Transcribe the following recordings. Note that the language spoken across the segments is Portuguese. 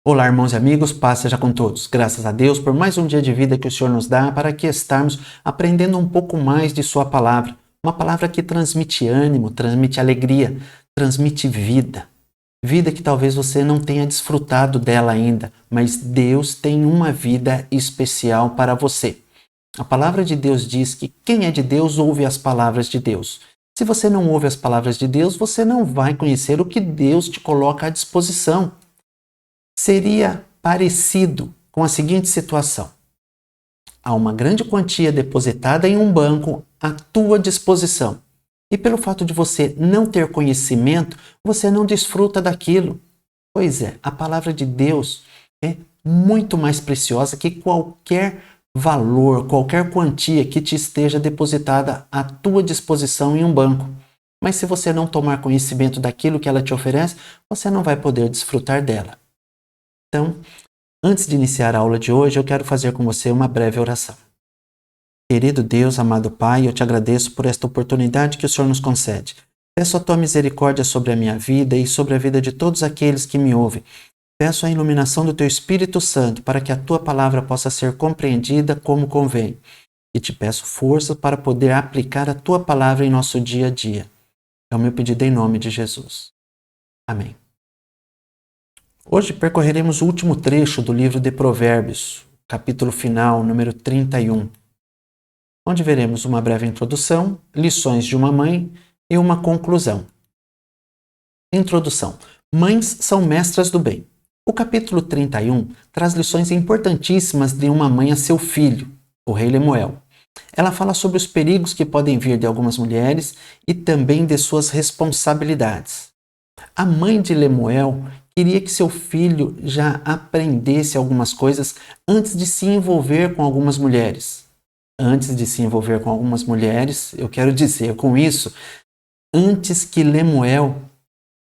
Olá, irmãos e amigos, paz seja com todos. Graças a Deus por mais um dia de vida que o Senhor nos dá para que estarmos aprendendo um pouco mais de Sua palavra. Uma palavra que transmite ânimo, transmite alegria, transmite vida. Vida que talvez você não tenha desfrutado dela ainda, mas Deus tem uma vida especial para você. A palavra de Deus diz que quem é de Deus ouve as palavras de Deus. Se você não ouve as palavras de Deus, você não vai conhecer o que Deus te coloca à disposição. Seria parecido com a seguinte situação: há uma grande quantia depositada em um banco à tua disposição. E pelo fato de você não ter conhecimento, você não desfruta daquilo. Pois é, a palavra de Deus é muito mais preciosa que qualquer valor, qualquer quantia que te esteja depositada à tua disposição em um banco. Mas se você não tomar conhecimento daquilo que ela te oferece, você não vai poder desfrutar dela. Então, antes de iniciar a aula de hoje, eu quero fazer com você uma breve oração. Querido Deus, amado Pai, eu te agradeço por esta oportunidade que o Senhor nos concede. Peço a tua misericórdia sobre a minha vida e sobre a vida de todos aqueles que me ouvem. Peço a iluminação do teu Espírito Santo para que a tua palavra possa ser compreendida como convém. E te peço força para poder aplicar a tua palavra em nosso dia a dia. É o meu pedido em nome de Jesus. Amém. Hoje percorreremos o último trecho do livro de Provérbios, capítulo final, número 31, onde veremos uma breve introdução, lições de uma mãe e uma conclusão. Introdução. Mães são mestras do bem. O capítulo 31 traz lições importantíssimas de uma mãe a seu filho, o rei Lemuel. Ela fala sobre os perigos que podem vir de algumas mulheres e também de suas responsabilidades. A mãe de Lemuel queria que seu filho já aprendesse algumas coisas antes de se envolver com algumas mulheres. Antes de se envolver com algumas mulheres, eu quero dizer com isso, antes que Lemuel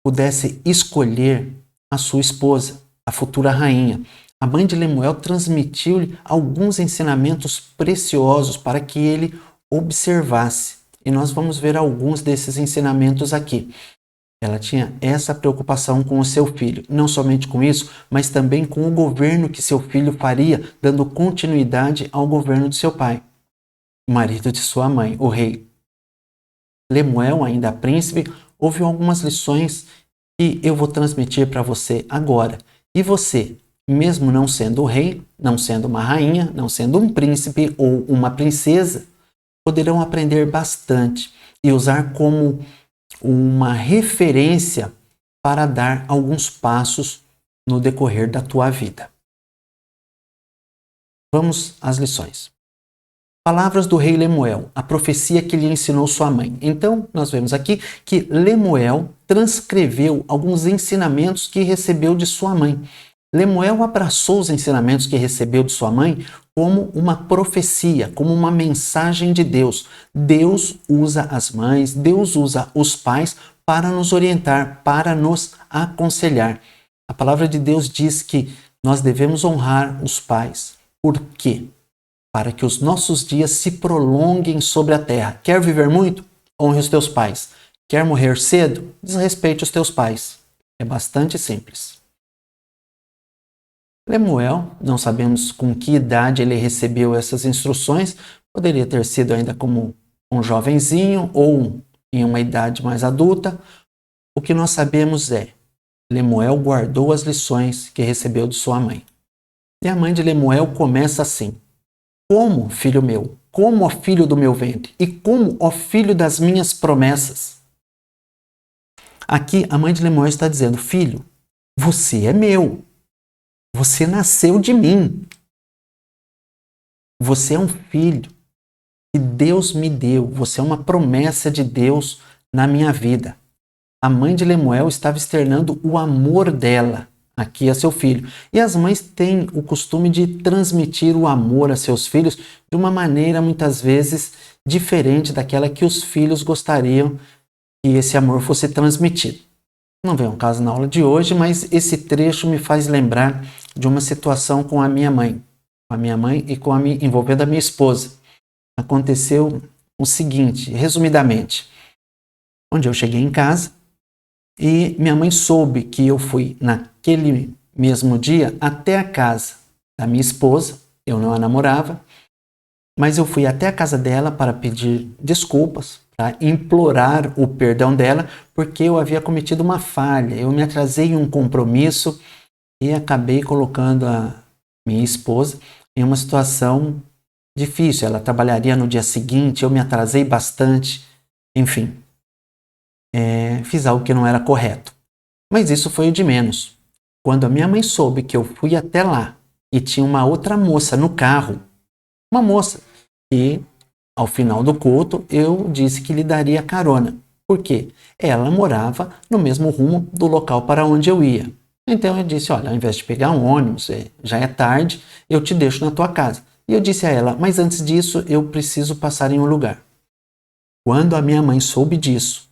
pudesse escolher a sua esposa, a futura rainha. A mãe de Lemuel transmitiu-lhe alguns ensinamentos preciosos para que ele observasse. E nós vamos ver alguns desses ensinamentos aqui. Ela tinha essa preocupação com o seu filho, não somente com isso, mas também com o governo que seu filho faria, dando continuidade ao governo de seu pai, marido de sua mãe, o rei. Lemuel, ainda príncipe, ouviu algumas lições que eu vou transmitir para você agora. E você, mesmo não sendo o rei, não sendo uma rainha, não sendo um príncipe ou uma princesa, poderão aprender bastante e usar como uma referência para dar alguns passos no decorrer da tua vida. Vamos às lições. Palavras do rei Lemuel, a profecia que lhe ensinou sua mãe. Então, nós vemos aqui que Lemuel transcreveu alguns ensinamentos que recebeu de sua mãe. Lemuel abraçou os ensinamentos que recebeu de sua mãe como uma profecia, como uma mensagem de Deus. Deus usa as mães, Deus usa os pais para nos orientar, para nos aconselhar. A palavra de Deus diz que nós devemos honrar os pais. Por quê? Para que os nossos dias se prolonguem sobre a terra. Quer viver muito? Honre os teus pais. Quer morrer cedo? Desrespeite os teus pais. É bastante simples. Lemuel, não sabemos com que idade ele recebeu essas instruções, poderia ter sido ainda como um jovenzinho ou em uma idade mais adulta. O que nós sabemos é, Lemuel guardou as lições que recebeu de sua mãe. E a mãe de Lemuel começa assim: como, filho meu, como, ó filho do meu ventre, e como, ó filho das minhas promessas. Aqui a mãe de Lemuel está dizendo: filho, você é meu. Você nasceu de mim. Você é um filho que Deus me deu. Você é uma promessa de Deus na minha vida. A mãe de Lemuel estava externando o amor dela aqui a seu filho. E as mães têm o costume de transmitir o amor a seus filhos de uma maneira muitas vezes diferente daquela que os filhos gostariam que esse amor fosse transmitido. Não vem ao caso na aula de hoje, mas esse trecho me faz lembrar de uma situação com a minha mãe e envolvendo a minha esposa. Aconteceu o seguinte, resumidamente, onde eu cheguei em casa e minha mãe soube que eu fui naquele mesmo dia até a casa da minha esposa. Eu não a namorava, mas eu fui até a casa dela para pedir desculpas, para implorar o perdão dela, porque eu havia cometido uma falha. Eu me atrasei em um compromisso e acabei colocando a minha esposa em uma situação difícil. Ela trabalharia no dia seguinte, eu me atrasei bastante. Enfim, fiz algo que não era correto. Mas isso foi o de menos. Quando a minha mãe soube que eu fui até lá e tinha uma outra moça no carro, uma moça, e ao final do culto eu disse que lhe daria carona. Por quê? Ela morava no mesmo rumo do local para onde eu ia. Então eu disse, olha, ao invés de pegar um ônibus, já é tarde, eu te deixo na tua casa. E eu disse a ela, mas antes disso eu preciso passar em um lugar. Quando a minha mãe soube disso,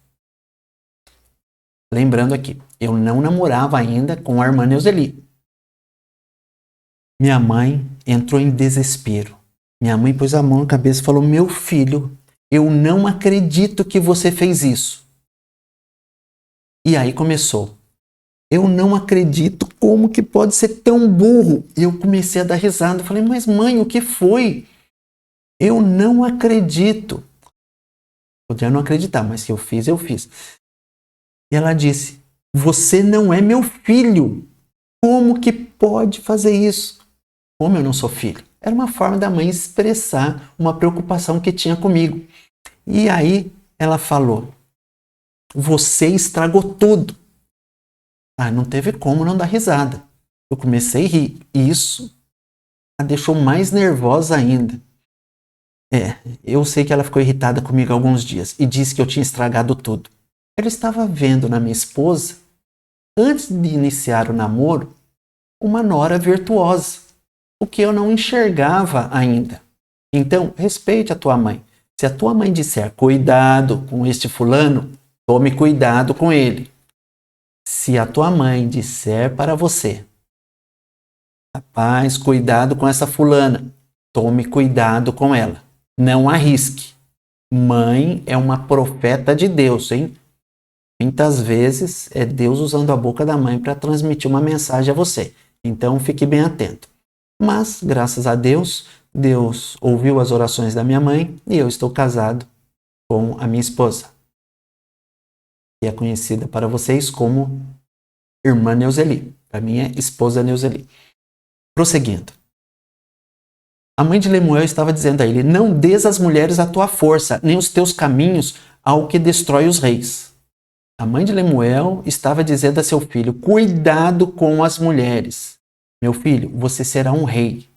lembrando aqui, eu não namorava ainda com a irmã Neuzeli. Minha mãe entrou em desespero. Minha mãe pôs a mão na cabeça e falou, meu filho, eu não acredito que você fez isso. E aí começou. Eu não acredito, como que pode ser tão burro? E eu comecei a dar risada. Eu falei, mas mãe, o que foi? Eu não acredito. Podia não acreditar, mas se eu fiz, eu fiz. E ela disse, você não é meu filho. Como que pode fazer isso? Como eu não sou filho? Era uma forma da mãe expressar uma preocupação que tinha comigo. E aí ela falou, você estragou tudo. Ah, não teve como não dar risada. Eu comecei a rir. E isso a deixou mais nervosa ainda. Eu sei que ela ficou irritada comigo alguns dias e disse que eu tinha estragado tudo. Ela estava vendo na minha esposa, antes de iniciar o namoro, uma nora virtuosa, o que eu não enxergava ainda. Então, respeite a tua mãe. Se a tua mãe disser, cuidado com este fulano, tome cuidado com ele. Se a tua mãe disser para você, rapaz, cuidado com essa fulana, tome cuidado com ela. Não arrisque. Mãe é uma profeta de Deus, hein? Muitas vezes é Deus usando a boca da mãe para transmitir uma mensagem a você. Então fique bem atento. Mas, graças a Deus, Deus ouviu as orações da minha mãe e eu estou casado com a minha esposa, que é conhecida para vocês como irmã Neuzeli. Para mim é esposa Neuzeli. Prosseguindo. A mãe de Lemuel estava dizendo a ele, não des às mulheres a tua força, nem os teus caminhos ao que destrói os reis. A mãe de Lemuel estava dizendo a seu filho, cuidado com as mulheres. Meu filho, você será um rei.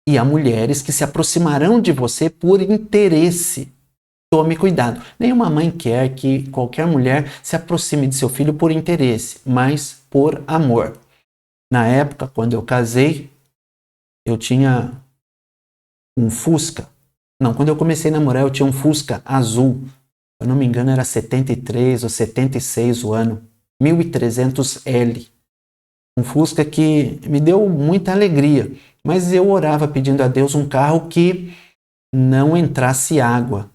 E há mulheres que se aproximarão de você por interesse. Tome cuidado. Nenhuma mãe quer que qualquer mulher se aproxime de seu filho por interesse, mas por amor. Na época, quando eu casei, eu tinha um Fusca. Não, quando eu comecei a namorar, eu tinha um Fusca azul. Se eu não me engano, era 73 ou 76 o ano. 1300L. Um Fusca que me deu muita alegria. Mas eu orava pedindo a Deus um carro que não entrasse água.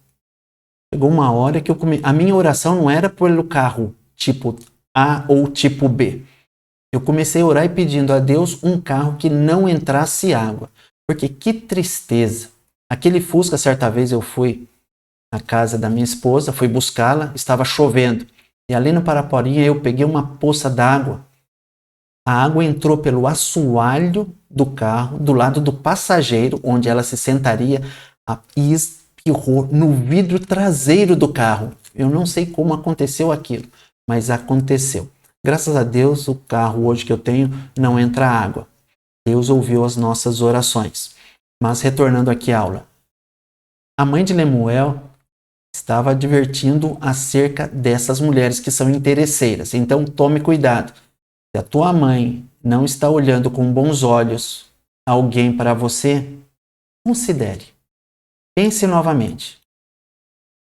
Chegou uma hora que a minha oração não era pelo carro tipo A ou tipo B. Eu comecei a orar e pedindo a Deus um carro que não entrasse água. Porque que tristeza. Aquele Fusca, certa vez eu fui na casa da minha esposa, fui buscá-la, estava chovendo. E ali no Paraporinha eu peguei uma poça d'água. A água entrou pelo assoalho do carro, do lado do passageiro, onde ela se sentaria, e espirrou no vidro traseiro do carro. Eu não sei como aconteceu aquilo, mas aconteceu. Graças a Deus, o carro hoje que eu tenho não entra água. Deus ouviu as nossas orações. Mas retornando aqui à aula. A mãe de Lemuel estava advertindo acerca dessas mulheres que são interesseiras. Então tome cuidado. Se a tua mãe não está olhando com bons olhos alguém para você, considere. Pense novamente.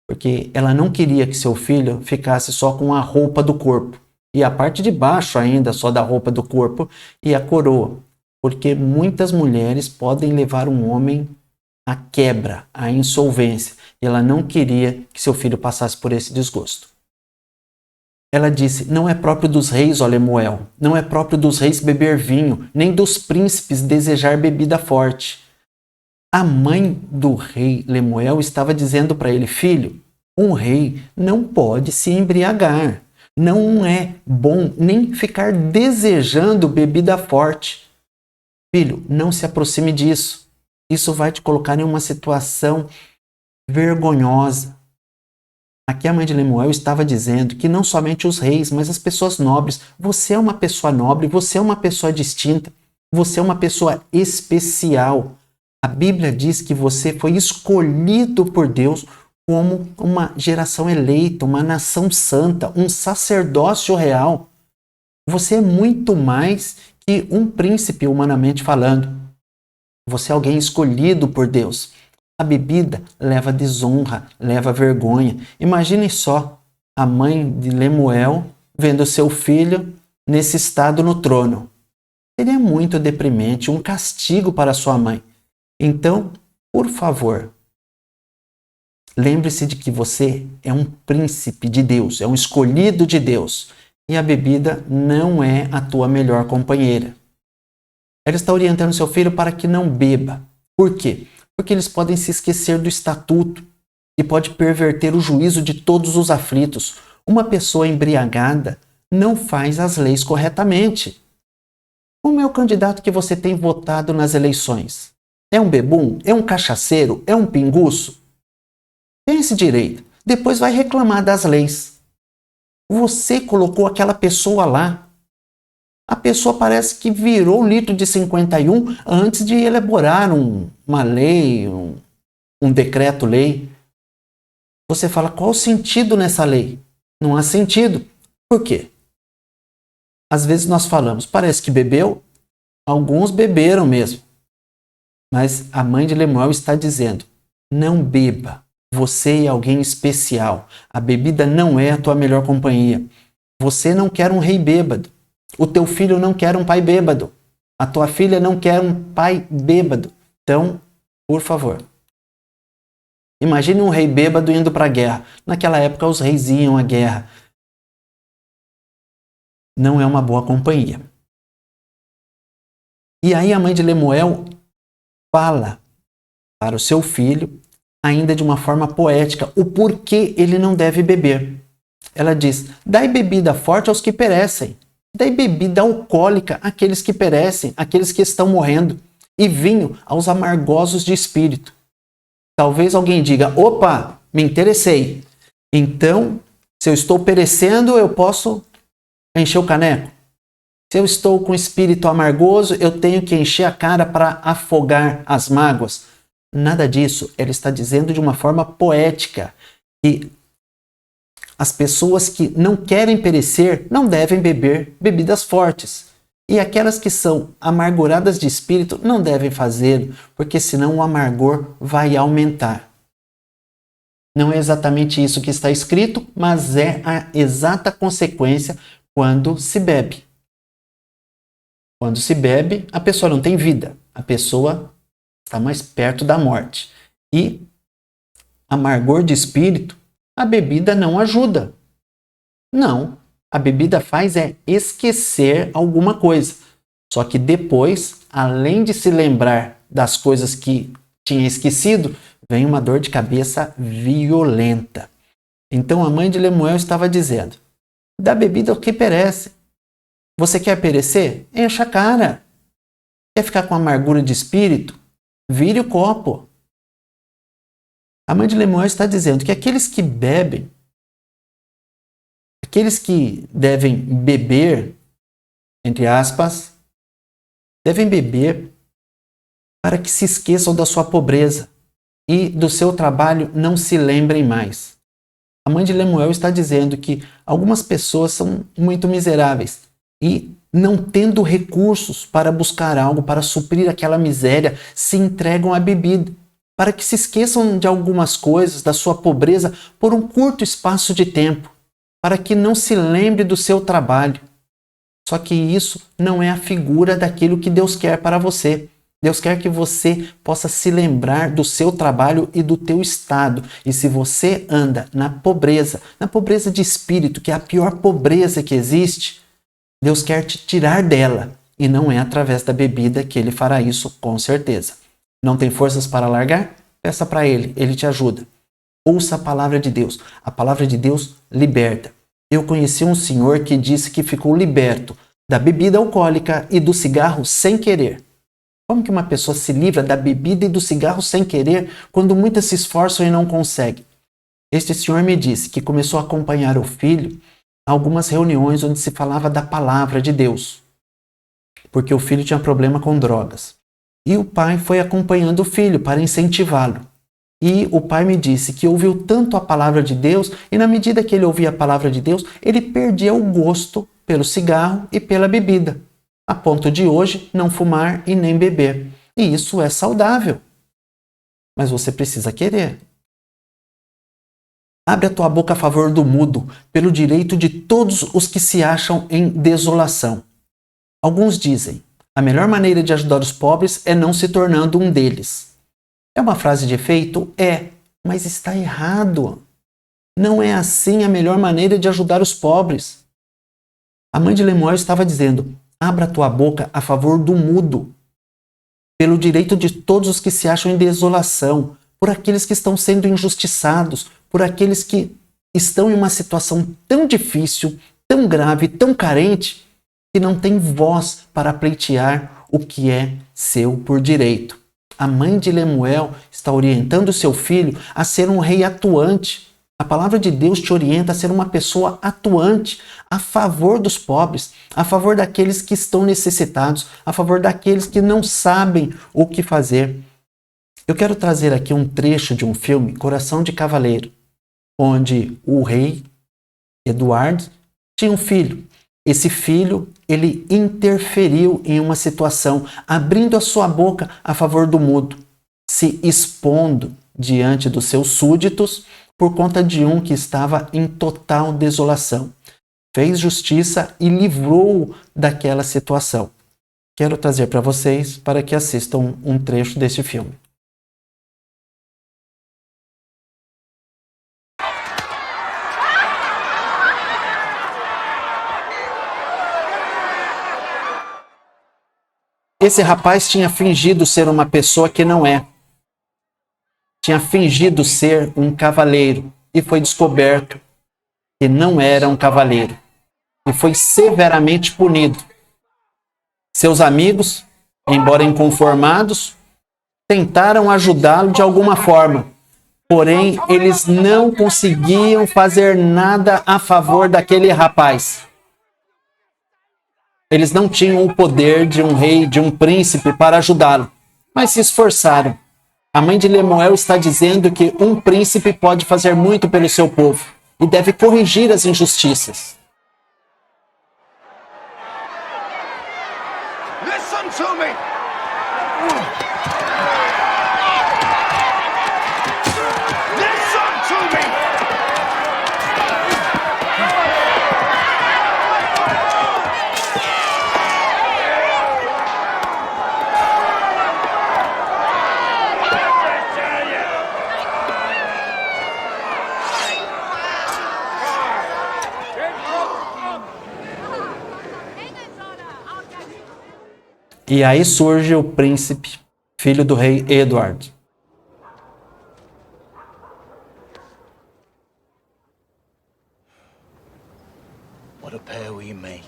Porque ela não queria que seu filho ficasse só com a roupa do corpo. E a parte de baixo ainda só da roupa do corpo e a coroa. Porque muitas mulheres podem levar um homem à quebra, à insolvência. E ela não queria que seu filho passasse por esse desgosto. Ela disse: não é próprio dos reis, ó Lemuel, não é próprio dos reis beber vinho, nem dos príncipes desejar bebida forte. A mãe do rei Lemuel estava dizendo para ele: filho, um rei não pode se embriagar. Não é bom nem ficar desejando bebida forte. Filho, não se aproxime disso. Isso vai te colocar em uma situação vergonhosa. Aqui a mãe de Lemuel estava dizendo que não somente os reis, mas as pessoas nobres. Você é uma pessoa nobre, você é uma pessoa distinta, você é uma pessoa especial. A Bíblia diz que você foi escolhido por Deus como uma geração eleita, uma nação santa, um sacerdócio real. Você é muito mais que um príncipe, humanamente falando. Você é alguém escolhido por Deus. A bebida leva desonra, leva vergonha. Imaginem só a mãe de Lemuel vendo seu filho nesse estado no trono. Seria muito deprimente, um castigo para sua mãe. Então, por favor, lembre-se de que você é um príncipe de Deus, é um escolhido de Deus. E a bebida não é a tua melhor companheira. Ela está orientando seu filho para que não beba. Por quê? Porque eles podem se esquecer do estatuto e pode perverter o juízo de todos os aflitos. Uma pessoa embriagada não faz as leis corretamente. Como é o candidato que você tem votado nas eleições? É um bebum? É um cachaceiro? É um pinguço? Pense direito. Depois vai reclamar das leis. Você colocou aquela pessoa lá. A pessoa parece que virou o litro de 51 antes de elaborar uma lei, um decreto-lei. Você fala, qual o sentido nessa lei? Não há sentido. Por quê? Às vezes nós falamos, parece que bebeu. Alguns beberam mesmo. Mas a mãe de Lemuel está dizendo, não beba. Você é alguém especial. A bebida não é a tua melhor companhia. Você não quer um rei bêbado. O teu filho não quer um pai bêbado. A tua filha não quer um pai bêbado. Então, por favor. Imagine um rei bêbado indo para a guerra. Naquela época os reis iam à guerra. Não é uma boa companhia. E aí a mãe de Lemuel fala para o seu filho, ainda de uma forma poética, o porquê ele não deve beber. Ela diz, dai bebida forte aos que perecem. Dai bebida alcoólica àqueles que perecem, àqueles que estão morrendo, e vinho aos amargosos de espírito. Talvez alguém diga, opa, me interessei. Então, se eu estou perecendo, eu posso encher o caneco. Se eu estou com espírito amargoso, eu tenho que encher a cara para afogar as mágoas. Nada disso. Ela está dizendo de uma forma poética que as pessoas que não querem perecer não devem beber bebidas fortes. E aquelas que são amarguradas de espírito não devem fazê-lo, porque senão o amargor vai aumentar. Não é exatamente isso que está escrito, mas é a exata consequência quando se bebe. Quando se bebe, a pessoa não tem vida. A pessoa está mais perto da morte. E amargor de espírito, a bebida não ajuda. Não. A bebida faz é esquecer alguma coisa. Só que depois, além de se lembrar das coisas que tinha esquecido, vem uma dor de cabeça violenta. Então a mãe de Lemuel estava dizendo, dá bebida ao que perece. Você quer perecer? Encha a cara. Quer ficar com amargura de espírito? Vire o copo. A mãe de Lemuel está dizendo que aqueles que bebem, aqueles que devem beber, entre aspas, devem beber para que se esqueçam da sua pobreza e do seu trabalho não se lembrem mais. A mãe de Lemuel está dizendo que algumas pessoas são muito miseráveis e, não tendo recursos para buscar algo, para suprir aquela miséria, se entregam à bebida, para que se esqueçam de algumas coisas, da sua pobreza, por um curto espaço de tempo, para que não se lembre do seu trabalho. Só que isso não é a figura daquilo que Deus quer para você. Deus quer que você possa se lembrar do seu trabalho e do teu estado. E se você anda na pobreza de espírito, que é a pior pobreza que existe, Deus quer te tirar dela. E não é através da bebida que Ele fará isso, com certeza. Não tem forças para largar? Peça para Ele, Ele te ajuda. Ouça a palavra de Deus. A palavra de Deus liberta. Eu conheci um senhor que disse que ficou liberto da bebida alcoólica e do cigarro sem querer. Como que uma pessoa se livra da bebida e do cigarro sem querer quando muitas se esforçam e não conseguem? Este senhor me disse que começou a acompanhar o filho a algumas reuniões onde se falava da palavra de Deus, porque o filho tinha problema com drogas. E o pai foi acompanhando o filho para incentivá-lo. E o pai me disse que ouviu tanto a palavra de Deus, e na medida que ele ouvia a palavra de Deus, ele perdia o gosto pelo cigarro e pela bebida, a ponto de hoje não fumar e nem beber. E isso é saudável. Mas você precisa querer. Abre a tua boca a favor do mudo, pelo direito de todos os que se acham em desolação. Alguns dizem, a melhor maneira de ajudar os pobres é não se tornando um deles. É uma frase de efeito? É, mas está errado. Não é assim a melhor maneira de ajudar os pobres. A mãe de Lemuel estava dizendo, abra a tua boca a favor do mudo, pelo direito de todos os que se acham em desolação, por aqueles que estão sendo injustiçados, por aqueles que estão em uma situação tão difícil, tão grave, tão carente, que não tem voz para pleitear o que é seu por direito. A mãe de Lemuel está orientando seu filho a ser um rei atuante. A palavra de Deus te orienta a ser uma pessoa atuante, a favor dos pobres, a favor daqueles que estão necessitados, a favor daqueles que não sabem o que fazer. Eu quero trazer aqui um trecho de um filme, Coração de Cavaleiro, onde o rei Eduardo tinha um filho. Esse filho, ele interferiu em uma situação, abrindo a sua boca a favor do mudo, se expondo diante dos seus súditos por conta de um que estava em total desolação. Fez justiça e livrou-o daquela situação. Quero trazer para vocês para que assistam um trecho desse filme. Esse rapaz tinha fingido ser uma pessoa que não é. Tinha fingido ser um cavaleiro e foi descoberto que não era um cavaleiro e foi severamente punido. Seus amigos, embora inconformados, tentaram ajudá-lo de alguma forma, porém eles não conseguiam fazer nada a favor daquele rapaz. Eles não tinham o poder de um rei, de um príncipe para ajudá-lo, mas se esforçaram. A mãe de Lemuel está dizendo que um príncipe pode fazer muito pelo seu povo e deve corrigir as injustiças. Listen to me. Listen to me. E aí surge o príncipe, filho do rei Edward. What a pair we make.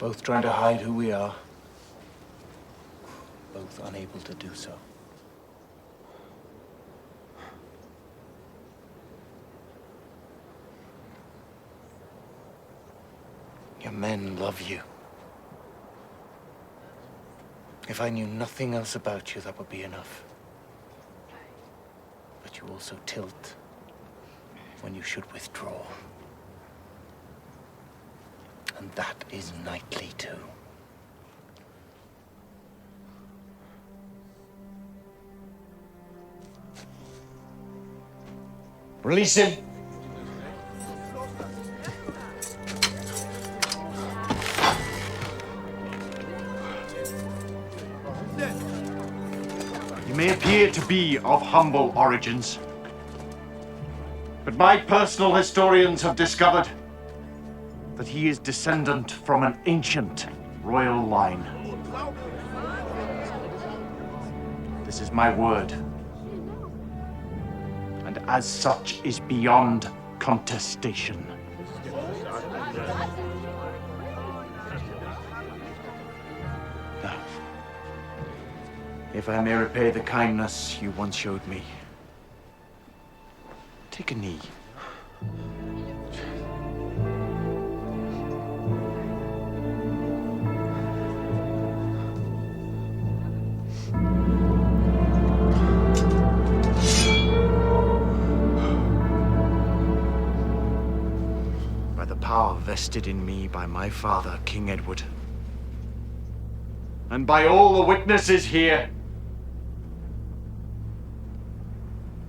Both trying to hide who we are. Both unable to do so. Your men love you. If I knew nothing else about you, that would be enough. But you also tilt when you should withdraw. And that is knightly too. Release him! appear to be of humble origins. But my personal historians have discovered that he is descendant from an ancient royal line. This is my word, and as such is beyond contestation. Now, if I may repay the kindness you once showed me, take a knee. By the power vested in me by my father, King Edward, and by all the witnesses here,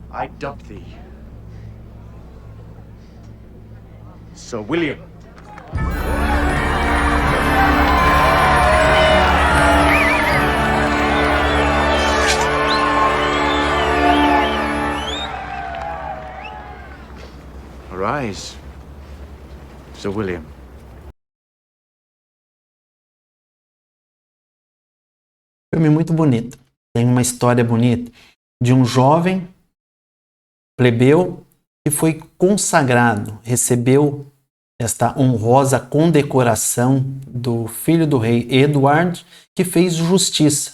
I dub thee Sir William. Arise, Sir William. Filme muito bonito. Tem uma história bonita de um jovem plebeu que foi consagrado, recebeu esta honrosa condecoração do filho do rei Eduardo, que fez justiça.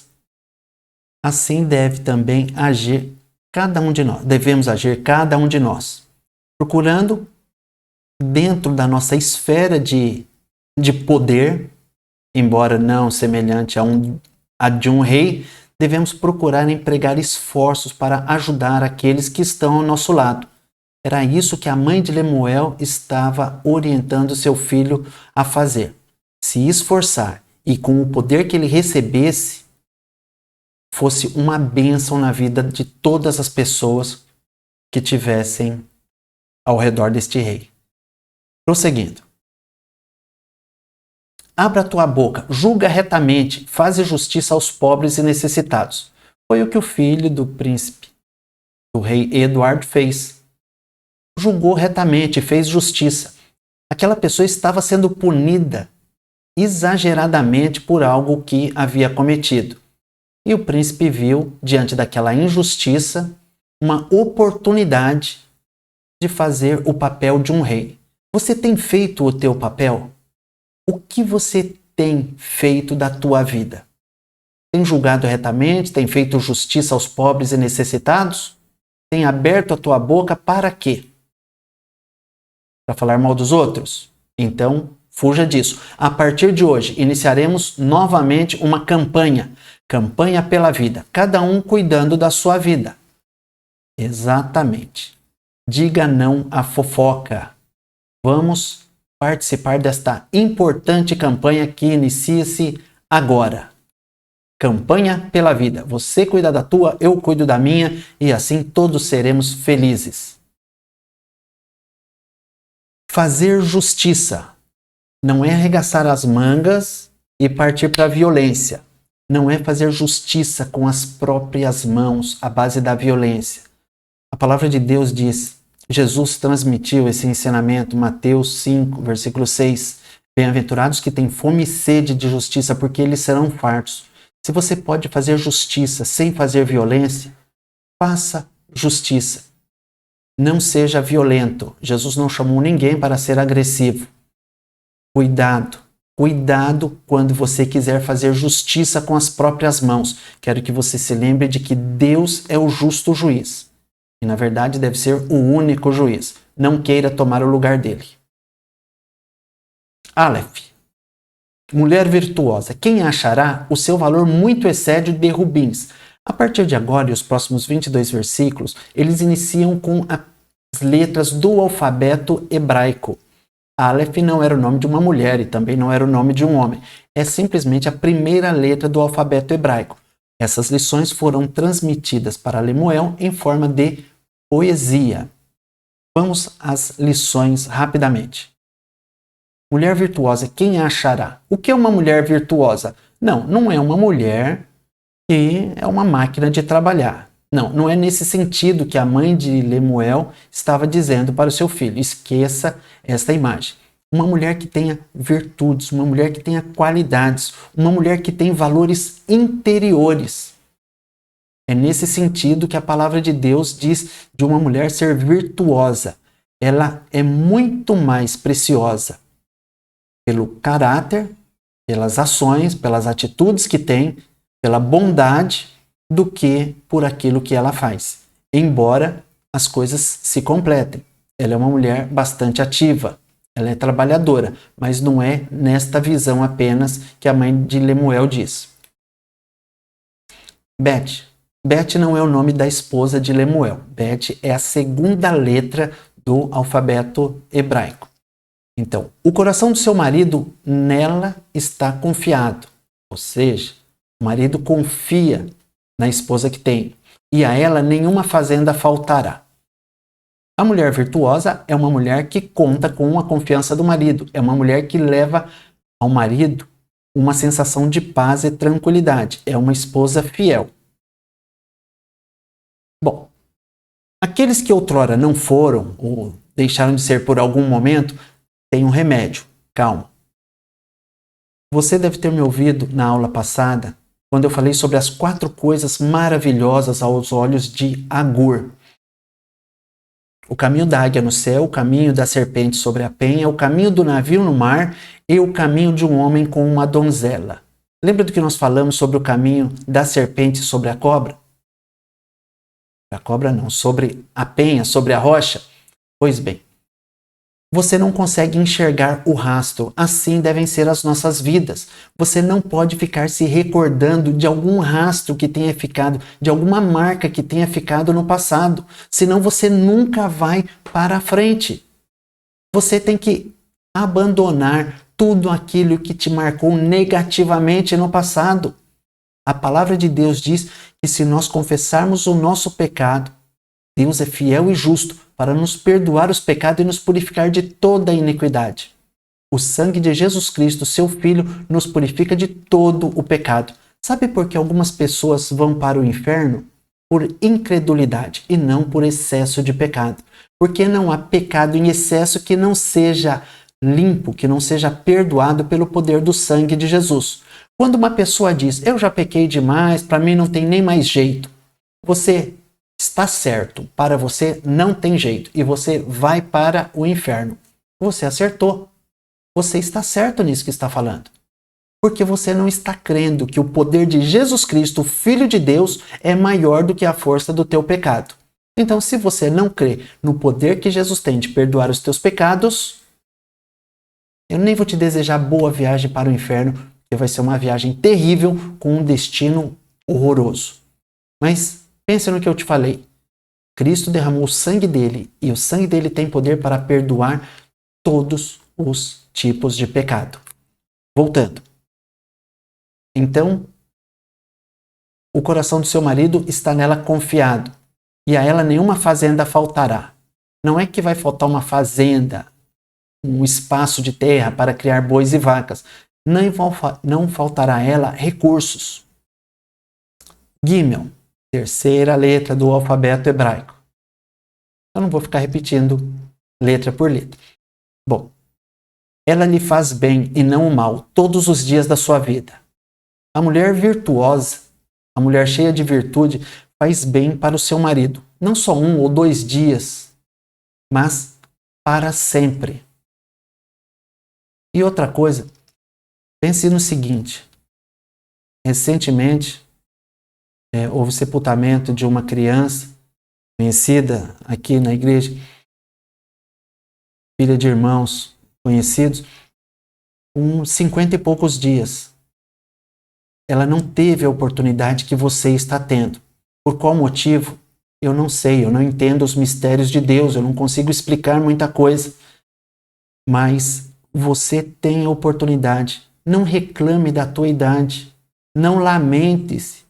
Assim deve também agir cada um de nós. Devemos agir cada um de nós, procurando dentro da nossa esfera de poder, embora não semelhante a de um rei, devemos procurar empregar esforços para ajudar aqueles que estão ao nosso lado. Era isso que a mãe de Lemuel estava orientando seu filho a fazer. Se esforçar e com o poder que ele recebesse, fosse uma bênção na vida de todas as pessoas que tivessem ao redor deste rei. Prosseguindo. Abra a tua boca, julga retamente, faze justiça aos pobres e necessitados. Foi o que o filho do príncipe, do rei Eduardo, fez. Julgou retamente, fez justiça. Aquela pessoa estava sendo punida exageradamente por algo que havia cometido. E o príncipe viu, diante daquela injustiça, uma oportunidade de fazer o papel de um rei. Você tem feito o teu papel? O que você tem feito da tua vida? Tem julgado retamente? Tem feito justiça aos pobres e necessitados? Tem aberto a tua boca para quê? Para falar mal dos outros? Então, fuja disso. A partir de hoje, iniciaremos novamente uma campanha. Campanha pela vida. Cada um cuidando da sua vida. Exatamente. Diga não à fofoca. Vamos participar desta importante campanha que inicia-se agora. Campanha pela vida. Você cuida da tua, eu cuido da minha e assim todos seremos felizes. Fazer justiça não é arregaçar as mangas e partir para a violência. Não é fazer justiça com as próprias mãos à base da violência. A palavra de Deus diz, Jesus transmitiu esse ensinamento, Mateus 5, versículo 6. Bem-aventurados que têm fome e sede de justiça, porque eles serão fartos. Se você pode fazer justiça sem fazer violência, faça justiça. Não seja violento. Jesus não chamou ninguém para ser agressivo. Cuidado. Cuidado quando você quiser fazer justiça com as próprias mãos. Quero que você se lembre de que Deus é o justo juiz. E, na verdade, deve ser o único juiz. Não queira tomar o lugar dele. Aleph. Mulher virtuosa. Quem achará? O seu valor muito excede o de rubins. A partir de agora, e os próximos 22 versículos, eles iniciam com as letras do alfabeto hebraico. Aleph não era o nome de uma mulher e também não era o nome de um homem. É simplesmente a primeira letra do alfabeto hebraico. Essas lições foram transmitidas para Lemuel em forma de poesia. Vamos às lições rapidamente. Mulher virtuosa, quem a achará? O que é uma mulher virtuosa? Não é uma mulher que é uma máquina de trabalhar. Não, não é nesse sentido que a mãe de Lemuel estava dizendo para o seu filho. Esqueça esta imagem. Uma mulher que tenha virtudes, uma mulher que tenha qualidades, uma mulher que tem valores interiores. É nesse sentido que a palavra de Deus diz de uma mulher ser virtuosa. Ela é muito mais preciosa pelo caráter, pelas ações, pelas atitudes que tem, pela bondade, do que por aquilo que ela faz. Embora as coisas se completem. Ela é uma mulher bastante ativa, ela é trabalhadora, mas não é nesta visão apenas que a mãe de Lemuel diz. Beth. Beth não é o nome da esposa de Lemuel. Beth é a segunda letra do alfabeto hebraico. Então, o coração do seu marido nela está confiado. Ou seja, o marido confia na esposa que tem, e a ela nenhuma fazenda faltará. A mulher virtuosa é uma mulher que conta com a confiança do marido, é uma mulher que leva ao marido uma sensação de paz e tranquilidade, é uma esposa fiel. Bom, aqueles que outrora não foram ou deixaram de ser por algum momento, têm um remédio, calma. Você deve ter me ouvido na aula passada, quando eu falei sobre as 4 coisas maravilhosas aos olhos de Agur. O caminho da águia no céu, o caminho da serpente sobre a penha, o caminho do navio no mar e o caminho de um homem com uma donzela. Lembra do que nós falamos sobre o caminho da serpente sobre a cobra? A cobra não, sobre a penha, sobre a rocha? Pois bem, você não consegue enxergar o rastro, assim devem ser as nossas vidas. Você não pode ficar se recordando de algum rastro que tenha ficado, de alguma marca que tenha ficado no passado, senão você nunca vai para a frente. Você tem que abandonar tudo aquilo que te marcou negativamente no passado. A palavra de Deus diz que se nós confessarmos o nosso pecado, Deus é fiel e justo para nos perdoar os pecados e nos purificar de toda a iniquidade. O sangue de Jesus Cristo, seu Filho, nos purifica de todo o pecado. Sabe por que algumas pessoas vão para o inferno? Por incredulidade e não por excesso de pecado. Porque não há pecado em excesso que não seja limpo, que não seja perdoado pelo poder do sangue de Jesus. Quando uma pessoa diz, eu já pequei demais, para mim não tem nem mais jeito, você está certo, para você não tem jeito e você vai para o inferno. Você acertou. Você está certo nisso que está falando. Porque você não está crendo que o poder de Jesus Cristo, o Filho de Deus, é maior do que a força do teu pecado. Então, se você não crê no poder que Jesus tem de perdoar os teus pecados, eu nem vou te desejar boa viagem para o inferno, porque vai ser uma viagem terrível com um destino horroroso. Mas pensa no que eu te falei. Cristo derramou o sangue dele e o sangue dele tem poder para perdoar todos os tipos de pecado. Voltando. Então, o coração do seu marido está nela confiado e a ela nenhuma fazenda faltará. Não é que vai faltar uma fazenda, um espaço de terra para criar bois e vacas. Não faltará a ela recursos. Gimel. Terceira letra do alfabeto hebraico. Eu não vou ficar repetindo letra por letra. Bom, ela lhe faz bem e não o mal todos os dias da sua vida. A mulher virtuosa, a mulher cheia de virtude, faz bem para o seu marido. Não só 1 ou 2 dias, mas para sempre. E outra coisa, pense no seguinte. Recentemente, houve sepultamento de uma criança conhecida aqui na igreja, filha de irmãos conhecidos, com 50 e poucos dias. Ela não teve a oportunidade que você está tendo. Por qual motivo? Eu não sei, eu não entendo os mistérios de Deus, eu não consigo explicar muita coisa. Mas você tem a oportunidade. Não reclame da tua idade. Não lamente-se.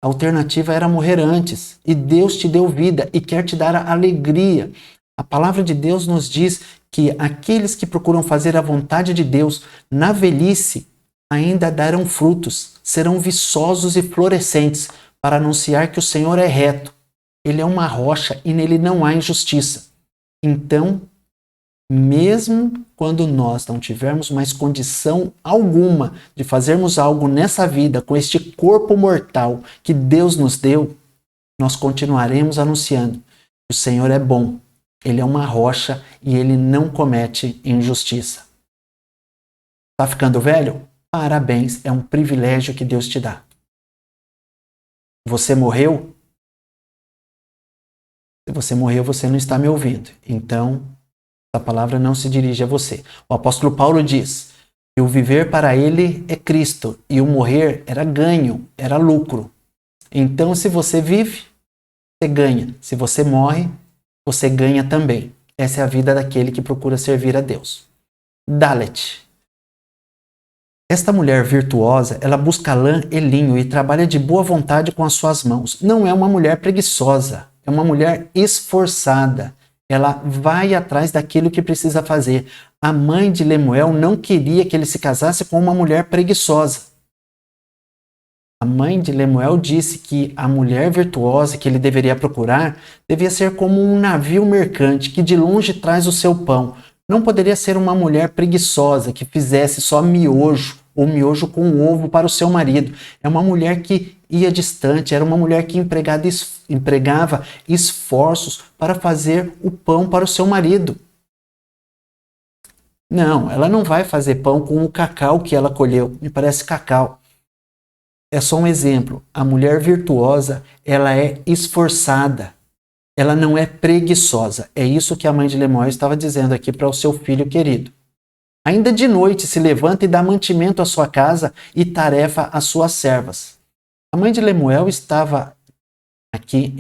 A alternativa era morrer antes. E Deus te deu vida e quer te dar a alegria. A palavra de Deus nos diz que aqueles que procuram fazer a vontade de Deus na velhice ainda darão frutos, serão viçosos e florescentes, para anunciar que o Senhor é reto. Ele é uma rocha e nele não há injustiça. Então, mesmo quando nós não tivermos mais condição alguma de fazermos algo nessa vida com este corpo mortal que Deus nos deu, nós continuaremos anunciando que o Senhor é bom, Ele é uma rocha e Ele não comete injustiça. Tá ficando velho? Parabéns, é um privilégio que Deus te dá. Você morreu? Se você morreu, você não está me ouvindo. Então, essa palavra não se dirige a você. O apóstolo Paulo diz que o viver para ele é Cristo e o morrer era ganho, era lucro. Então, se você vive, você ganha. Se você morre, você ganha também. Essa é a vida daquele que procura servir a Deus. Dalet. Esta mulher virtuosa, ela busca lã e linho e trabalha de boa vontade com as suas mãos. Não é uma mulher preguiçosa, é uma mulher esforçada. Ela vai atrás daquilo que precisa fazer. A mãe de Lemuel não queria que ele se casasse com uma mulher preguiçosa. A mãe de Lemuel disse que a mulher virtuosa que ele deveria procurar devia ser como um navio mercante que de longe traz o seu pão. Não poderia ser uma mulher preguiçosa que fizesse só miojo ou miojo com ovo para o seu marido. É uma mulher que ia distante, era uma mulher que empregava esforços para fazer o pão para o seu marido. Não, ela não vai fazer pão com o cacau que ela colheu. Me parece cacau. É só um exemplo. A mulher virtuosa, ela é esforçada. Ela não é preguiçosa. É isso que a mãe de Lemuel estava dizendo aqui para o seu filho querido. Ainda de noite se levanta e dá mantimento à sua casa e tarefa às suas servas. A mãe de Lemuel estava aqui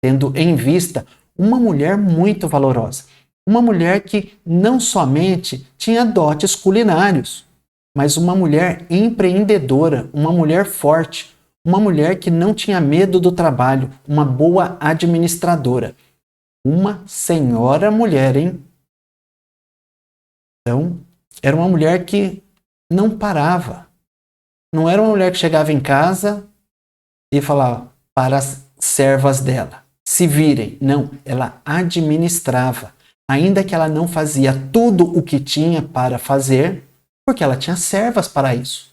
tendo em vista uma mulher muito valorosa. Uma mulher que não somente tinha dotes culinários, mas uma mulher empreendedora, uma mulher forte, uma mulher que não tinha medo do trabalho, uma boa administradora. Uma senhora mulher, hein? Então, era uma mulher que não parava. Não era uma mulher que chegava em casa e falava para as servas dela, se virem. Não, ela administrava. Ainda que ela não fazia tudo o que tinha para fazer, porque ela tinha servas para isso.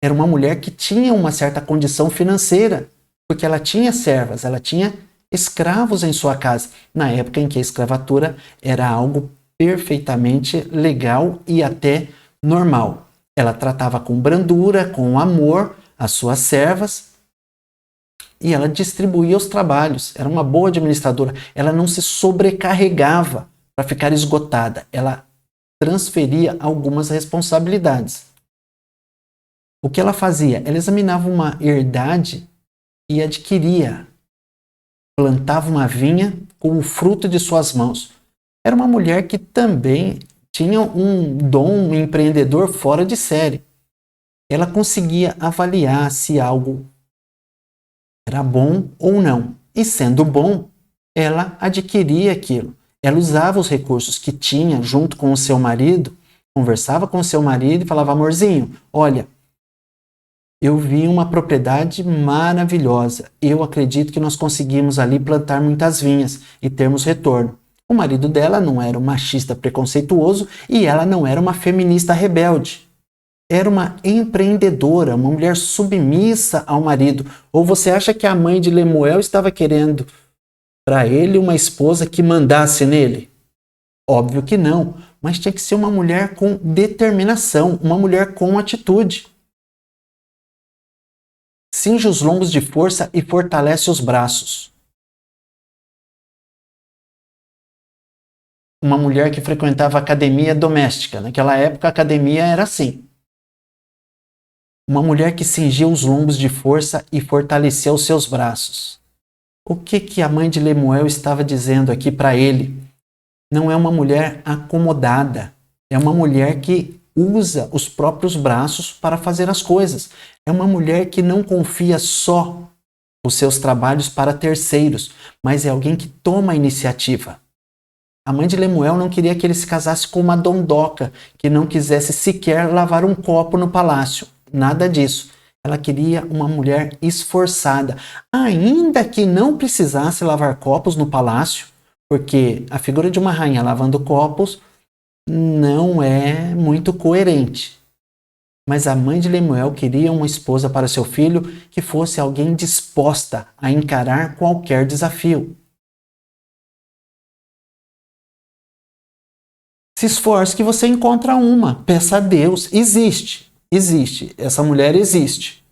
Era uma mulher que tinha uma certa condição financeira, porque ela tinha servas, ela tinha escravos em sua casa, na época em que a escravatura era algo perfeitamente legal e até normal. Ela tratava com brandura, com amor as suas servas e ela distribuía os trabalhos. Era uma boa administradora. Ela não se sobrecarregava para ficar esgotada. Ela transferia algumas responsabilidades. O que ela fazia? Ela examinava uma herdade e adquiria. Plantava uma vinha com o fruto de suas mãos. Era uma mulher que também tinha um dom empreendedor fora de série. Ela conseguia avaliar se algo era bom ou não. E sendo bom, ela adquiria aquilo. Ela usava os recursos que tinha junto com o seu marido, conversava com o seu marido e falava: amorzinho, olha, eu vi uma propriedade maravilhosa. Eu acredito que nós conseguimos ali plantar muitas vinhas e termos retorno. O marido dela não era um machista preconceituoso e ela não era uma feminista rebelde. Era uma empreendedora, uma mulher submissa ao marido. Ou você acha que a mãe de Lemuel estava querendo para ele uma esposa que mandasse nele? Óbvio que não, mas tinha que ser uma mulher com determinação, uma mulher com atitude. Cinge os lombos de força e fortalece os braços. Uma mulher que frequentava academia doméstica. Naquela época a academia era assim. Uma mulher que cingia os lombos de força e fortaleceu os seus braços. O que a mãe de Lemuel estava dizendo aqui para ele? Não é uma mulher acomodada. É uma mulher que usa os próprios braços para fazer as coisas. É uma mulher que não confia só os seus trabalhos para terceiros, mas é alguém que toma a iniciativa. A mãe de Lemuel não queria que ele se casasse com uma dondoca que não quisesse sequer lavar um copo no palácio. Nada disso. Ela queria uma mulher esforçada, ainda que não precisasse lavar copos no palácio, porque a figura de uma rainha lavando copos não é muito coerente. Mas a mãe de Lemuel queria uma esposa para seu filho que fosse alguém disposta a encarar qualquer desafio. Se esforce que você encontra uma. Peça a Deus. Existe. Essa mulher existe.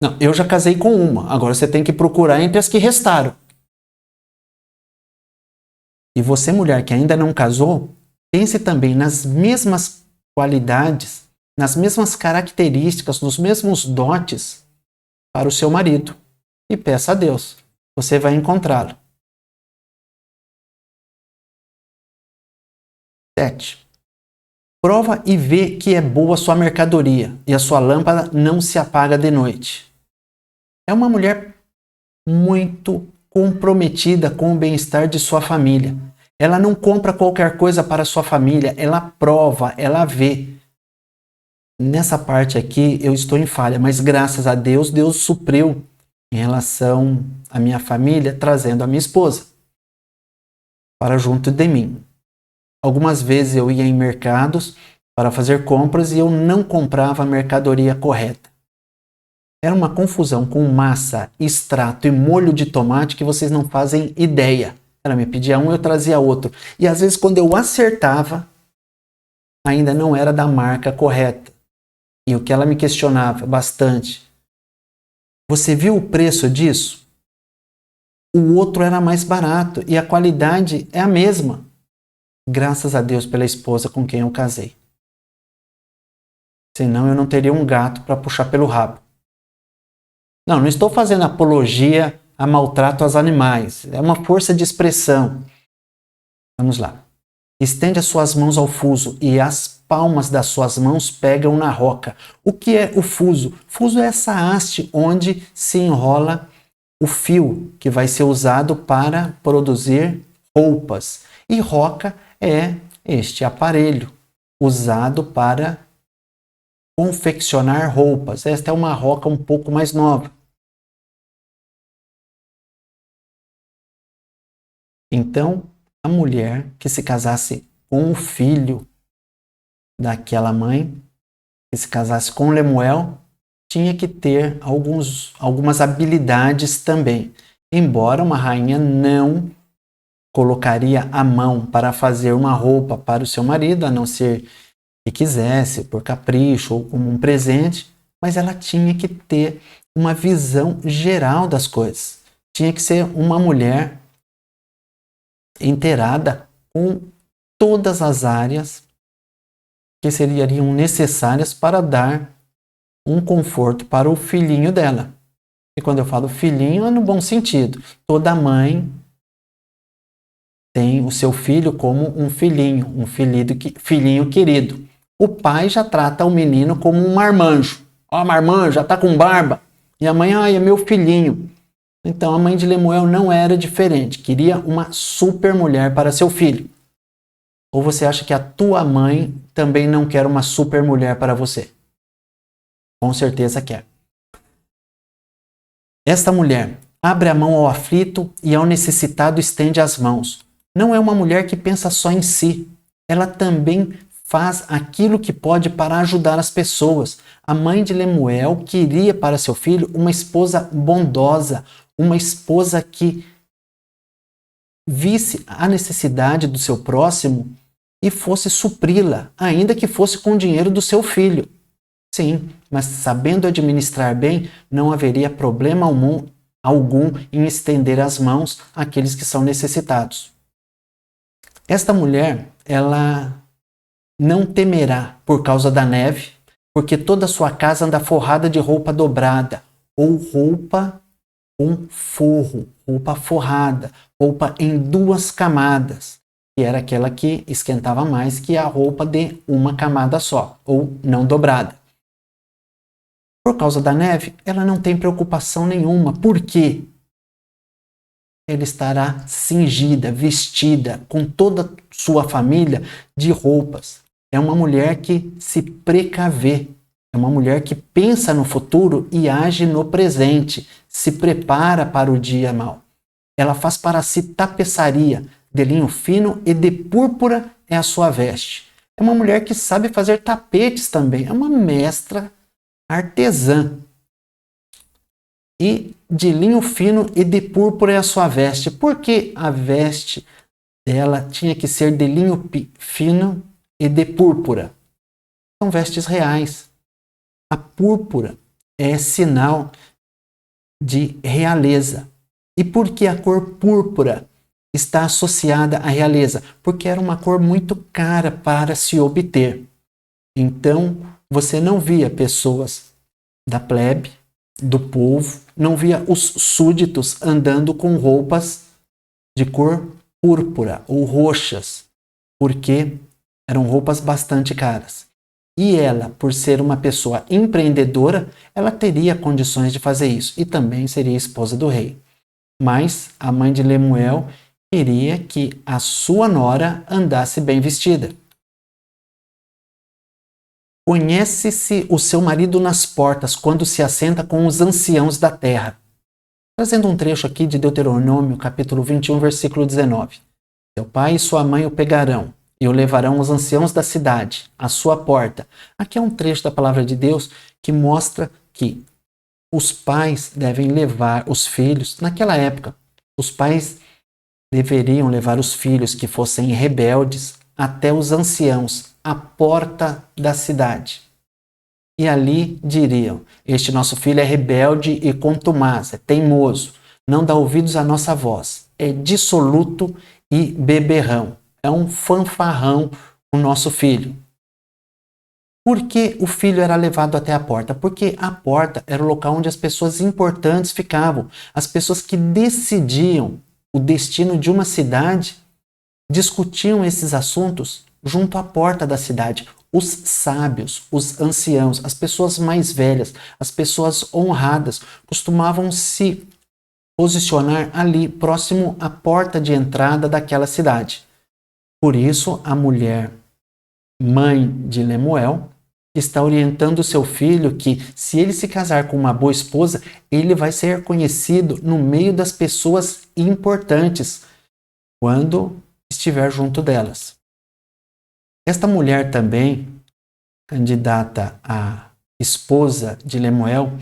Não, eu já casei com uma. Agora você tem que procurar entre as que restaram. E você, mulher que ainda não casou, pense também nas mesmas qualidades, nas mesmas características, nos mesmos dotes para o seu marido. E peça a Deus. Você vai encontrá-lo. 7. Prova e vê que é boa a sua mercadoria e a sua lâmpada não se apaga de noite. É uma mulher muito comprometida com o bem-estar de sua família. Ela não compra qualquer coisa para sua família, ela prova, ela vê. Nessa parte aqui eu estou em falha, mas graças a Deus, Deus supriu em relação à minha família, trazendo a minha esposa para junto de mim. Algumas vezes eu ia em mercados para fazer compras e eu não comprava a mercadoria correta. Era uma confusão com massa, extrato e molho de tomate que vocês não fazem ideia. Ela me pedia um, eu trazia outro. E às vezes quando eu acertava, ainda não era da marca correta. E o que ela me questionava bastante: você viu o preço disso? O outro era mais barato e a qualidade é a mesma. Graças a Deus pela esposa com quem eu casei. Senão eu não teria um gato para puxar pelo rabo. Não estou fazendo apologia a maltrato aos animais. É uma força de expressão. Vamos lá. Estende as suas mãos ao fuso e as palmas das suas mãos pegam na roca. O que é o fuso? Fuso é essa haste onde se enrola o fio que vai ser usado para produzir roupas. E roca é este aparelho usado para confeccionar roupas. Esta é uma roca um pouco mais nova. Então, a mulher que se casasse com o filho daquela mãe, que se casasse com Lemuel, tinha que ter algumas habilidades também. Embora uma rainha não colocaria a mão para fazer uma roupa para o seu marido, a não ser que quisesse, por capricho ou como um presente, mas ela tinha que ter uma visão geral das coisas. Tinha que ser uma mulher inteirada com todas as áreas que seriam necessárias para dar um conforto para o filhinho dela. E quando eu falo filhinho, é no bom sentido. Toda mãe tem o seu filho como um filhinho, filhinho querido. O pai já trata o menino como um marmanjo. Ó, marmanjo, já tá com barba. E a mãe, é meu filhinho. Então a mãe de Lemuel não era diferente. Queria uma super mulher para seu filho. Ou você acha que a tua mãe também não quer uma super mulher para você? Com certeza quer. Esta mulher abre a mão ao aflito e ao necessitado estende as mãos. Não é uma mulher que pensa só em si. Ela também faz aquilo que pode para ajudar as pessoas. A mãe de Lemuel queria para seu filho uma esposa bondosa, uma esposa que visse a necessidade do seu próximo e fosse supri-la, ainda que fosse com o dinheiro do seu filho. Sim, mas sabendo administrar bem, não haveria problema algum em estender as mãos àqueles que são necessitados. Esta mulher, ela não temerá por causa da neve, porque toda a sua casa anda forrada de roupa dobrada, ou roupa com forro, roupa forrada, roupa em 2 camadas, que era aquela que esquentava mais que a roupa de uma camada só, ou não dobrada. Por causa da neve, ela não tem preocupação nenhuma. Por quê? Ela estará cingida, vestida, com toda a sua família de roupas. É uma mulher que se precavê. É uma mulher que pensa no futuro e age no presente, se prepara para o dia mau. Ela faz para si tapeçaria de linho fino e de púrpura é a sua veste. É uma mulher que sabe fazer tapetes também, é uma mestra artesã. E de linho fino e de púrpura é a sua veste. Por que a veste dela tinha que ser de linho fino e de púrpura? São vestes reais. A púrpura é sinal de realeza. E por que a cor púrpura está associada à realeza? Porque era uma cor muito cara para se obter. Então, você não via pessoas da plebe, do povo, não via os súditos andando com roupas de cor púrpura ou roxas, porque eram roupas bastante caras. E ela, por ser uma pessoa empreendedora, ela teria condições de fazer isso e também seria esposa do rei. Mas a mãe de Lemuel queria que a sua nora andasse bem vestida. Conhece-se o seu marido nas portas, quando se assenta com os anciãos da terra. Trazendo um trecho aqui de Deuteronômio, capítulo 21, versículo 19. Seu pai e sua mãe o pegarão e o levarão os anciãos da cidade, à sua porta. Aqui é um trecho da palavra de Deus que mostra que os pais devem levar os filhos. Naquela época, os pais deveriam levar os filhos que fossem rebeldes até os anciãos, à porta da cidade. E ali diriam: este nosso filho é rebelde e contumaz, é teimoso, não dá ouvidos à nossa voz, é dissoluto e beberrão, é um fanfarrão o nosso filho. Por que o filho era levado até a porta? Porque a porta era o local onde as pessoas importantes ficavam, as pessoas que decidiam o destino de uma cidade, discutiam esses assuntos junto à porta da cidade. Os sábios, os anciãos, as pessoas mais velhas, as pessoas honradas costumavam se posicionar ali, próximo à porta de entrada daquela cidade. Por isso, a mulher, mãe de Lemuel, está orientando seu filho que, se ele se casar com uma boa esposa, ele vai ser reconhecido no meio das pessoas importantes quando estiver junto delas. Esta mulher também, candidata a esposa de Lemuel,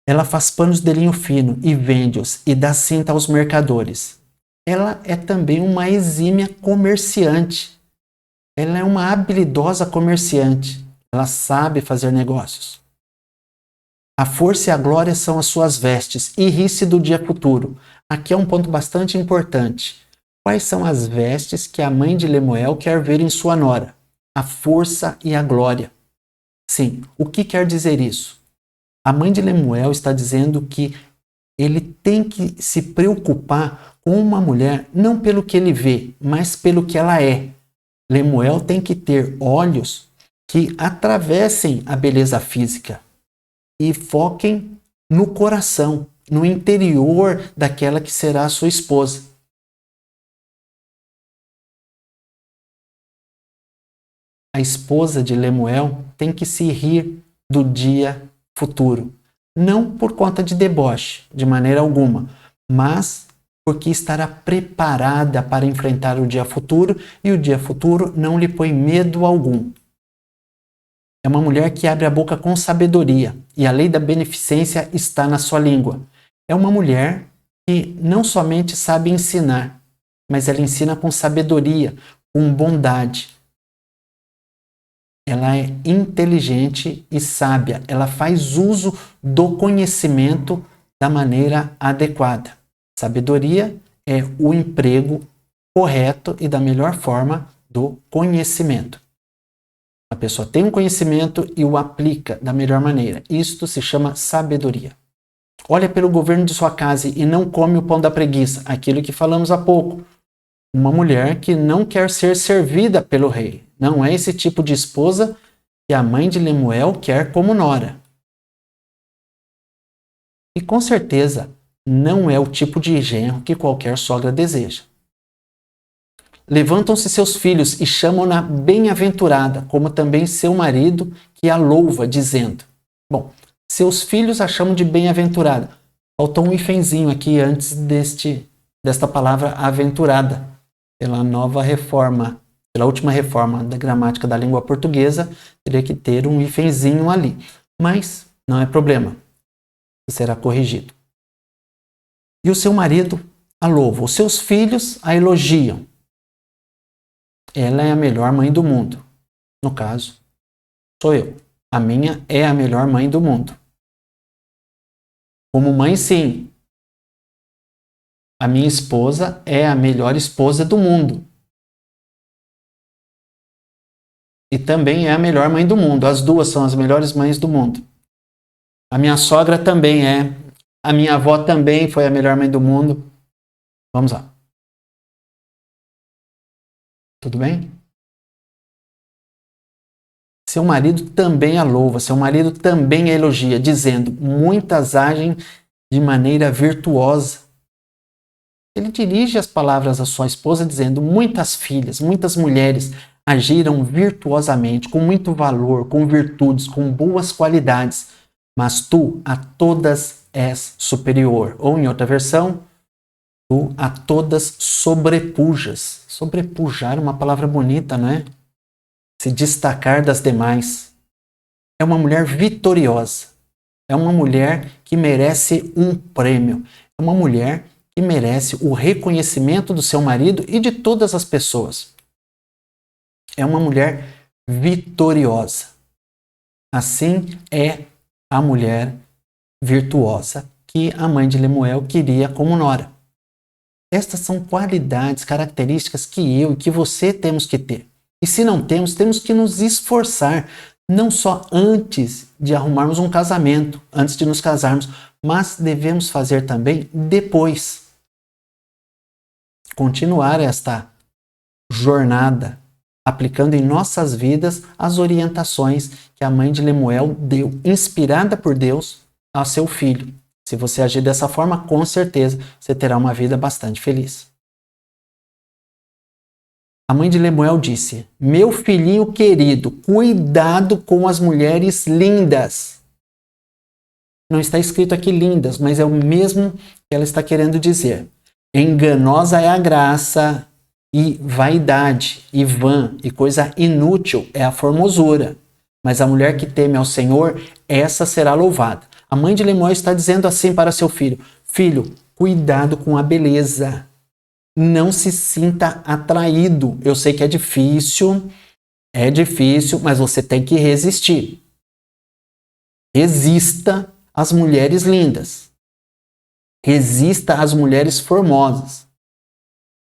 ela faz panos de linho fino e vende-os e dá cinta aos mercadores. Ela é também uma exímia comerciante. Ela é uma habilidosa comerciante. Ela sabe fazer negócios. A força e a glória são as suas vestes, e ri-se do dia futuro. Aqui é um ponto bastante importante. Quais são as vestes que a mãe de Lemuel quer ver em sua nora? A força e a glória. Sim, o que quer dizer isso? A mãe de Lemuel está dizendo que ele tem que se preocupar com uma mulher não pelo que ele vê, mas pelo que ela é. Lemuel tem que ter olhos que atravessem a beleza física e foquem no coração, no interior daquela que será a sua esposa. A esposa de Lemuel tem que se rir do dia futuro. Não por conta de deboche, de maneira alguma, mas porque estará preparada para enfrentar o dia futuro e o dia futuro não lhe põe medo algum. É uma mulher que abre a boca com sabedoria e a lei da beneficência está na sua língua. É uma mulher que não somente sabe ensinar, mas ela ensina com sabedoria, com bondade. Ela é inteligente e sábia. Ela faz uso do conhecimento da maneira adequada. Sabedoria é o emprego correto e da melhor forma do conhecimento. A pessoa tem um conhecimento e o aplica da melhor maneira. Isto se chama sabedoria. Olha pelo governo de sua casa e não come o pão da preguiça. Aquilo que falamos há pouco. Uma mulher que não quer ser servida pelo rei. Não é esse tipo de esposa que a mãe de Lemuel quer como nora. E com certeza não é o tipo de genro que qualquer sogra deseja. Levantam-se seus filhos e chamam-na bem-aventurada, como também seu marido, que a louva, dizendo. Bom, seus filhos a chamam de bem-aventurada. Faltou um hífenzinho aqui antes desta palavra aventurada. Pela nova reforma, pela última reforma da gramática da língua portuguesa, teria que ter um hífenzinho ali. Mas não é problema. Será corrigido. E o seu marido a louva. Os seus filhos a elogiam. Ela é a melhor mãe do mundo. No caso, sou eu. A minha é a melhor mãe do mundo. Como mãe, sim. A minha esposa é a melhor esposa do mundo. E também é a melhor mãe do mundo. As duas são as melhores mães do mundo. A minha sogra também é. A minha avó também foi a melhor mãe do mundo. Vamos lá. Tudo bem? Seu marido também a louva, seu marido também a elogia, dizendo, muitas agem de maneira virtuosa. Ele dirige as palavras à sua esposa, dizendo, muitas filhas, muitas mulheres agiram virtuosamente, com muito valor, com virtudes, com boas qualidades, mas tu a todas és superior. Ou em outra versão, tu a todas sobrepujas. Sobrepujar é uma palavra bonita, não é? Se destacar das demais. É uma mulher vitoriosa. É uma mulher que merece um prêmio. É uma mulher que merece o reconhecimento do seu marido e de todas as pessoas. É uma mulher vitoriosa. Assim é a mulher virtuosa que a mãe de Lemuel queria como nora. Estas são qualidades, características que eu e que você temos que ter. E se não temos, temos que nos esforçar, não só antes de arrumarmos um casamento, antes de nos casarmos, mas devemos fazer também depois. Continuar esta jornada, aplicando em nossas vidas as orientações que a mãe de Lemuel deu, inspirada por Deus, ao seu filho. Se você agir dessa forma, com certeza você terá uma vida bastante feliz. A mãe de Lemuel disse, meu filhinho querido, cuidado com as mulheres lindas. Não está escrito aqui lindas, mas é o mesmo que ela está querendo dizer. Enganosa é a graça e vaidade, e vã, e coisa inútil é a formosura. Mas a mulher que teme ao Senhor, essa será louvada. A mãe de Lemuel está dizendo assim para seu filho, filho, cuidado com a beleza. Não se sinta atraído. Eu sei que é difícil, mas você tem que resistir. Resista às mulheres lindas. Resista às mulheres formosas.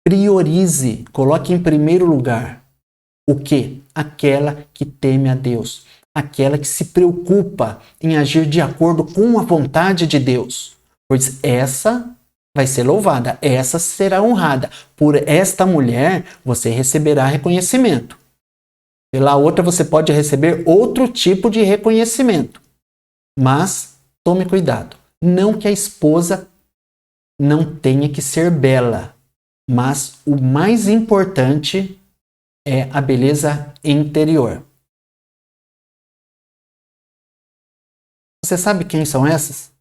Priorize, coloque em primeiro lugar o quê? Aquela que teme a Deus. Aquela que se preocupa em agir de acordo com a vontade de Deus. Pois essa vai ser louvada, essa será honrada. Por esta mulher, você receberá reconhecimento. Pela outra, você pode receber outro tipo de reconhecimento. Mas, tome cuidado. Não que a esposa não tenha que ser bela, mas o mais importante é a beleza interior. Você sabe quem são essas?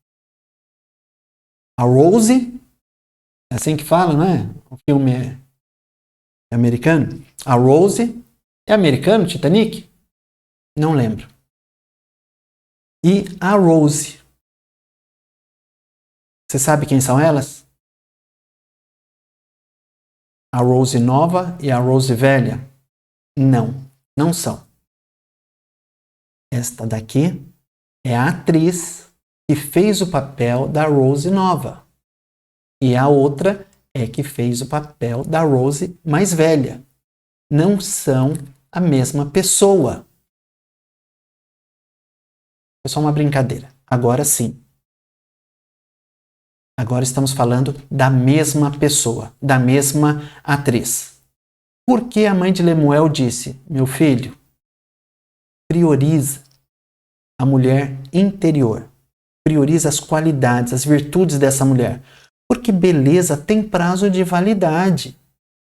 A Rose, é assim que fala, não é? O filme é americano. A Rose é americano, Titanic? Não lembro. E a Rose. Você sabe quem são elas? A Rose nova e a Rose velha? Não, não são. Esta daqui é a atriz que fez o papel da Rose nova. E a outra é que fez o papel da Rose mais velha. Não são a mesma pessoa. Foi só uma brincadeira. Agora sim. Agora estamos falando da mesma pessoa, da mesma atriz. Por que a mãe de Lemuel disse, meu filho, prioriza a mulher interior. Prioriza as qualidades, as virtudes dessa mulher. Porque beleza tem prazo de validade.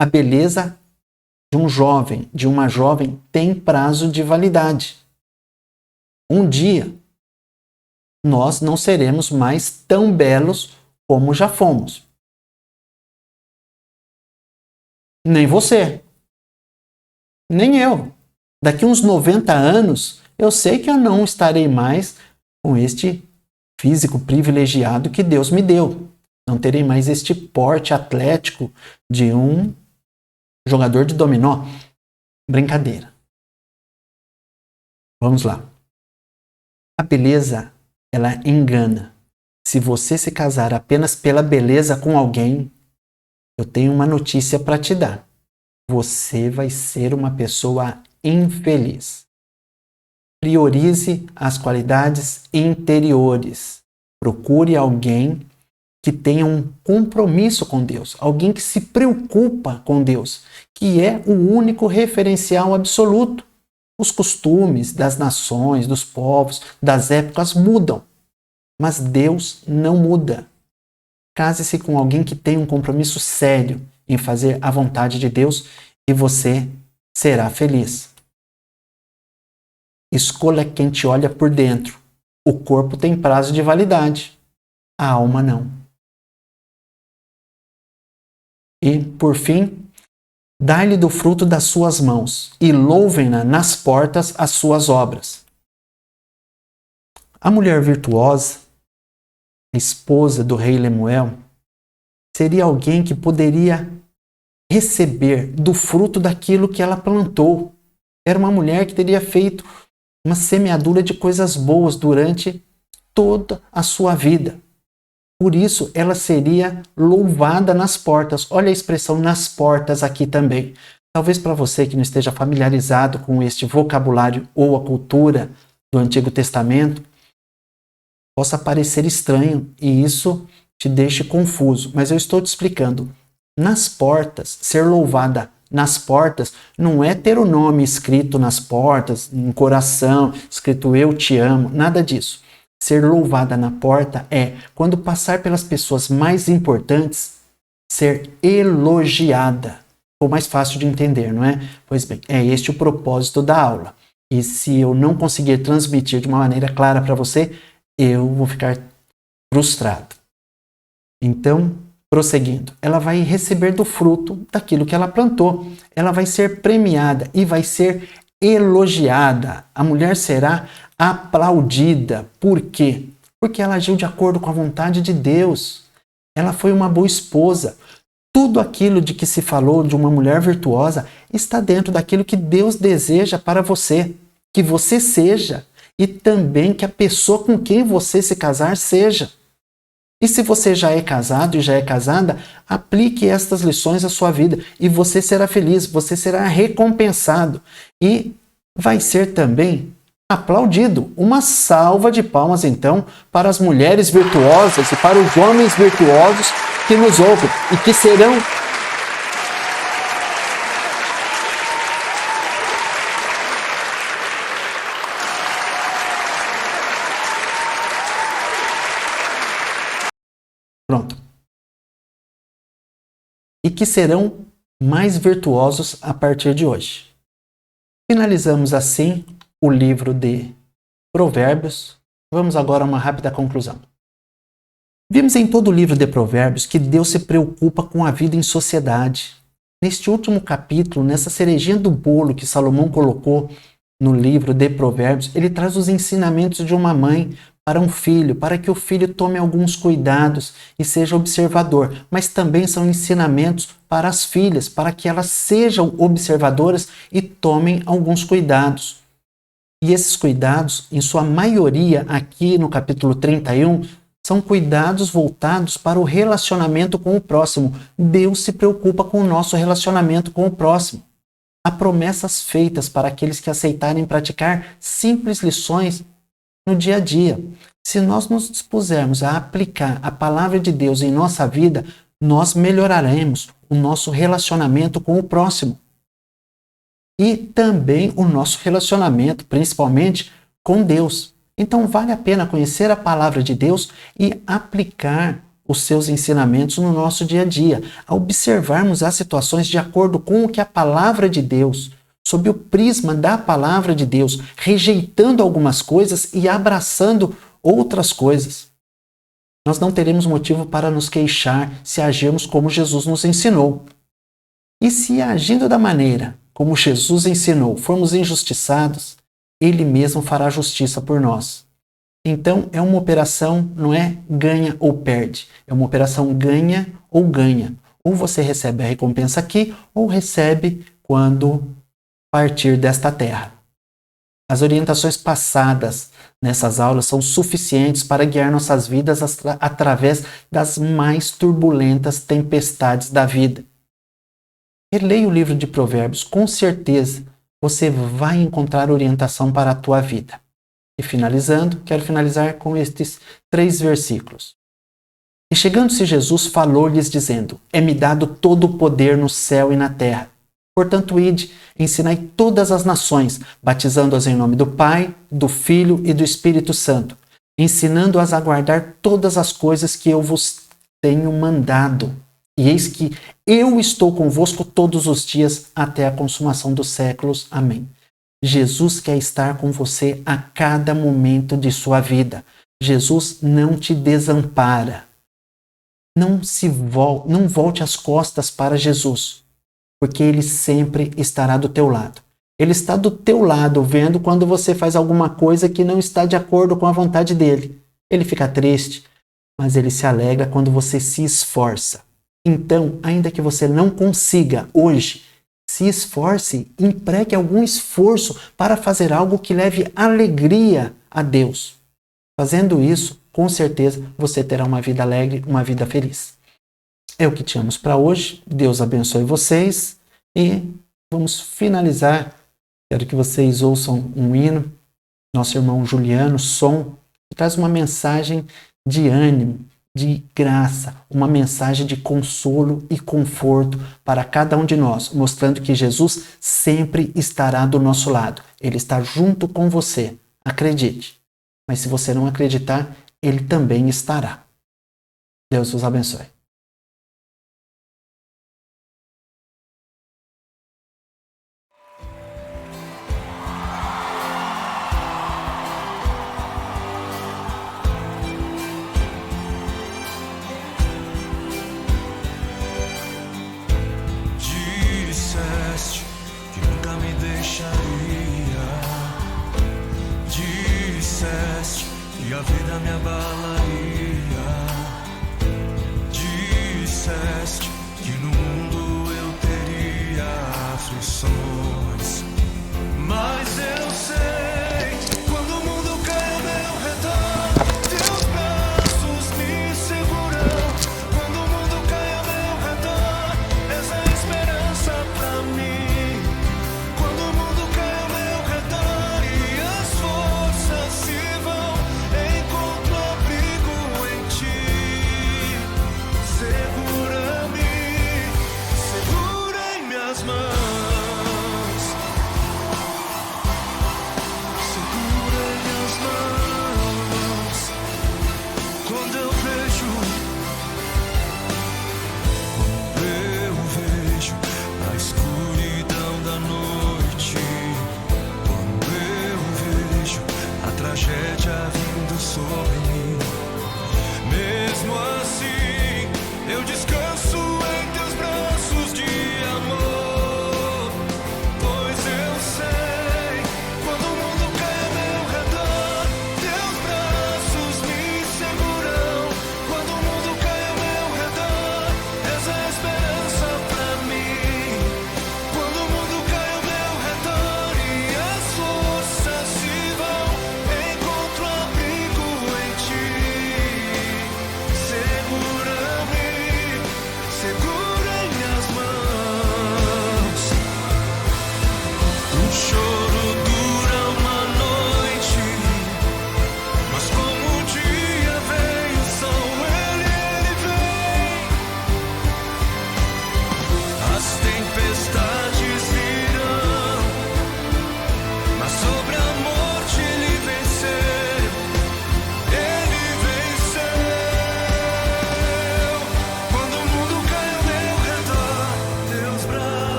A beleza de um jovem, de uma jovem, tem prazo de validade. Um dia, nós não seremos mais tão belos como já fomos. Nem você. Nem eu. Daqui uns 90 anos, eu sei que eu não estarei mais com este físico privilegiado que Deus me deu. Não terei mais este porte atlético de um jogador de dominó. Brincadeira. Vamos lá. A beleza, ela engana. Se você se casar apenas pela beleza com alguém, eu tenho uma notícia para te dar. Você vai ser uma pessoa infeliz. Priorize as qualidades interiores. Procure alguém que tenha um compromisso com Deus, alguém que se preocupa com Deus, que é o único referencial absoluto. Os costumes das nações, dos povos, das épocas mudam, mas Deus não muda. Case-se com alguém que tem um compromisso sério em fazer a vontade de Deus e você será feliz. Escolha quem te olha por dentro. O corpo tem prazo de validade, a alma não. E, por fim, dai-lhe do fruto das suas mãos e louvem-na nas portas as suas obras. A mulher virtuosa, a esposa do rei Lemuel, seria alguém que poderia receber do fruto daquilo que ela plantou. Era uma mulher que teria feito uma semeadura de coisas boas durante toda a sua vida. Por isso, ela seria louvada nas portas. Olha a expressão nas portas aqui também. Talvez para você que não esteja familiarizado com este vocabulário ou a cultura do Antigo Testamento, possa parecer estranho e isso te deixe confuso. Mas eu estou te explicando. Nas portas, ser louvada nas portas não é ter o nome escrito nas portas, em coração, escrito eu te amo, nada disso. Ser louvada na porta é, quando passar pelas pessoas mais importantes, ser elogiada. Ficou mais fácil de entender, não é? Pois bem, é este o propósito da aula. E se eu não conseguir transmitir de uma maneira clara para você, eu vou ficar frustrado. Então, prosseguindo, ela vai receber do fruto daquilo que ela plantou. Ela vai ser premiada e vai ser elogiada. A mulher será aplaudida. Por quê? Porque ela agiu de acordo com a vontade de Deus. Ela foi uma boa esposa. Tudo aquilo de que se falou de uma mulher virtuosa está dentro daquilo que Deus deseja para você. Que você seja e também que a pessoa com quem você se casar seja. E se você já é casado e já é casada, aplique estas lições à sua vida e você será feliz, você será recompensado e vai ser também aplaudido. Uma salva de palmas, então, para as mulheres virtuosas e para os homens virtuosos que nos ouvem e que serão mais virtuosos a partir de hoje. Finalizamos assim o livro de Provérbios. Vamos agora a uma rápida conclusão. Vimos em todo o livro de Provérbios que Deus se preocupa com a vida em sociedade. Neste último capítulo, nessa cerejinha do bolo que Salomão colocou no livro de Provérbios, ele traz os ensinamentos de uma mãe para um filho, para que o filho tome alguns cuidados e seja observador, mas também são ensinamentos para as filhas, para que elas sejam observadoras e tomem alguns cuidados. E esses cuidados, em sua maioria, aqui no capítulo 31, são cuidados voltados para o relacionamento com o próximo. Deus se preocupa com o nosso relacionamento com o próximo. Há promessas feitas para aqueles que aceitarem praticar simples lições no dia a dia. Se nós nos dispusermos a aplicar a palavra de Deus em nossa vida, nós melhoraremos o nosso relacionamento com o próximo. E também o nosso relacionamento, principalmente, com Deus. Então vale a pena conhecer a palavra de Deus e aplicar os seus ensinamentos no nosso dia a dia, a observarmos as situações de acordo com o que a palavra de Deus, sob o prisma da palavra de Deus, rejeitando algumas coisas e abraçando outras coisas. Nós não teremos motivo para nos queixar se agirmos como Jesus nos ensinou. E se agindo da maneira como Jesus ensinou, formos injustiçados, Ele mesmo fará justiça por nós. Então, é uma operação, não é ganha ou perde. É uma operação ganha ou ganha. Ou você recebe a recompensa aqui, ou recebe quando partir desta terra. As orientações passadas nessas aulas são suficientes para guiar nossas vidas através das mais turbulentas tempestades da vida. Releia o livro de Provérbios, com certeza você vai encontrar orientação para a tua vida. E finalizando, quero finalizar com estes 3 versículos. E chegando-se Jesus, falou-lhes dizendo: É-me dado todo o poder no céu e na terra. Portanto, ide, ensinai todas as nações, batizando-as em nome do Pai, do Filho e do Espírito Santo, ensinando-as a guardar todas as coisas que eu vos tenho mandado. E eis que eu estou convosco todos os dias até a consumação dos séculos. Amém. Jesus quer estar com você a cada momento de sua vida. Jesus não te desampara. Não volte as costas para Jesus, porque Ele sempre estará do teu lado. Ele está do teu lado vendo quando você faz alguma coisa que não está de acordo com a vontade dele. Ele fica triste, mas Ele se alegra quando você se esforça. Então, ainda que você não consiga hoje, se esforce, empregue algum esforço para fazer algo que leve alegria a Deus. Fazendo isso, com certeza, você terá uma vida alegre, uma vida feliz. É o que tínhamos para hoje. Deus abençoe vocês e vamos finalizar. Quero que vocês ouçam um hino. Nosso irmão Juliano Som, que traz uma mensagem de ânimo, de graça, uma mensagem de consolo e conforto para cada um de nós, mostrando que Jesus sempre estará do nosso lado. Ele está junto com você, acredite. Mas se você não acreditar, Ele também estará. Deus os abençoe. Disseste que a vida me abalaria. Disseste que no mundo eu teria aflições.